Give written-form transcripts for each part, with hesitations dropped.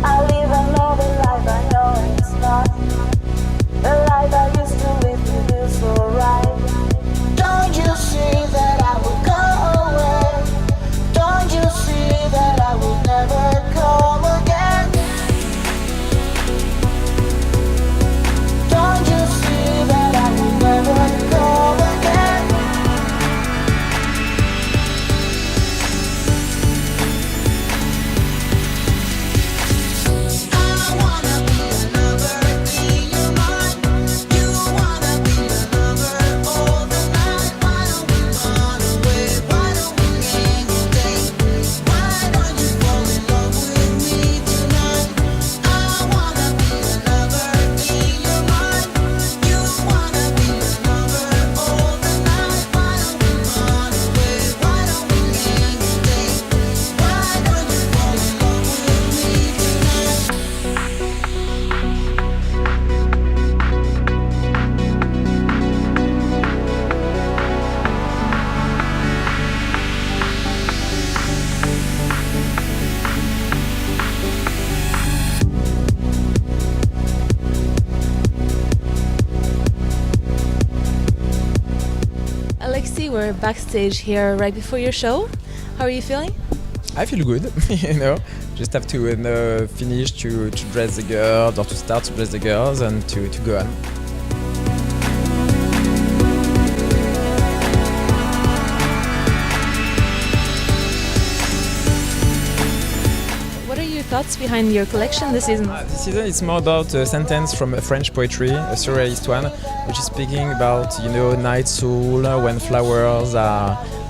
I live another life, I know it's not the life I used to live to feel so right. Don't you see that I will go away? Don't you see that I will never come again? Don't you see that I will never come again? I wanna be a lover in your mind. You wanna be a lover all the night. Why don't we run away? Why don't we hang all day? Why don't you fall in love with me tonight? I wanna be a lover in your mind. You wanna be a lover all the night. Why don't we run away? Why don't we hang all day? Why don't you fall in love with me tonight? Alexis, we're backstage here right before your show. How are you feeling? I feel good, just have to finish to dress the girls or to start to dress the girls and to go on. What are your thoughts behind your collection this season? This season it's more about a sentence from a French poetry, a surrealist one, which is speaking about night soul,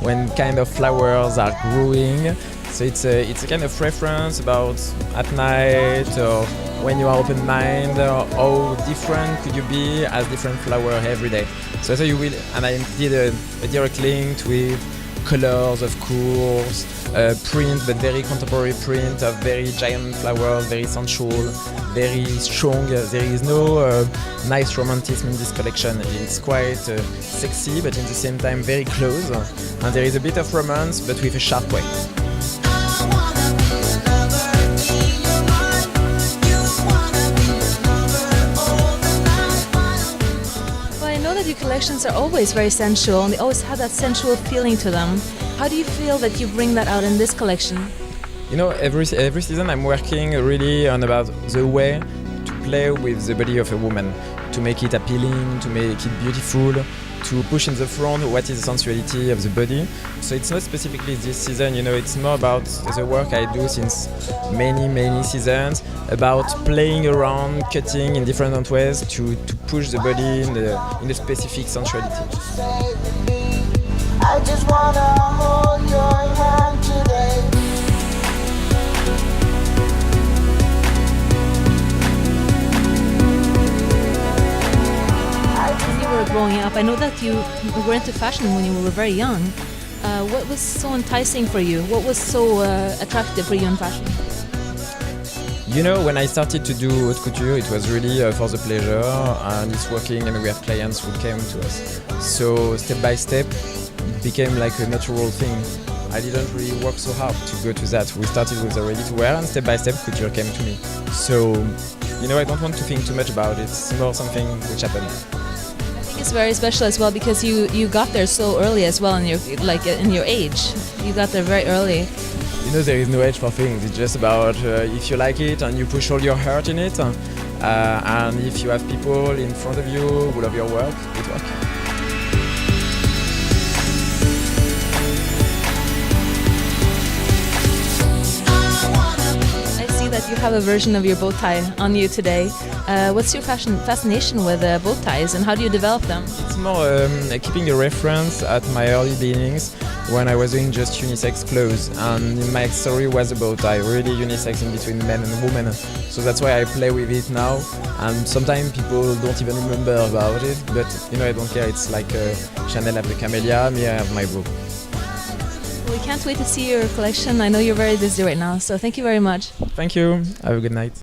when kind of flowers are growing. So it's a kind of reference about at night or when you are open mind, how different could you be as different flower every day. So you will, and I did a direct link with colors, of course, print, but very contemporary print of very giant flowers, very sensual, very strong. There is no nice romanticism in this collection. It's quite sexy, but in the same time very close. And there is a bit of romance, but with a sharp way. Your collections are always very sensual and they always have that sensual feeling to them. How do you feel that you bring that out in this collection? Every season I'm working really on about the way to play with the body of a woman, to make it appealing, to make it beautiful, to push in the front what is the sensuality of the body. So it's not specifically this season, it's more about the work I do since many seasons, about playing around, cutting in different ways to push the body in the specific sensuality. I just wanna hold your hand today. When you were growing up, I know that you were into fashion when you were very young. What was so enticing for you? What was so attractive for you in fashion? When I started to do haute couture, it was really for the pleasure, and it's working, and we have clients who came to us. So step by step, it became like a natural thing. I didn't really work so hard to go to that. We started with the ready-to-wear, and step by step, couture came to me. So, I don't want to think too much about it. It's more something which happened. I think it's very special as well because you got there so early as well in your age. You got there very early. There is no age for things. It's just about if you like it and you push all your heart in it, and if you have people in front of you who love your work, it works. That you have a version of your bow tie on you today. What's your fascination with bow ties and how do you develop them? It's more keeping a reference at my early beginnings when I was doing just unisex clothes, and my story was a bow tie, really unisex in between men and women. So that's why I play with it now, and sometimes people don't even remember about it, but I don't care. It's like Chanel have the camellia, me I have my bow. Well, can't wait to see your collection. I know you're very busy right now, so thank you very much. Thank you. Have a good night.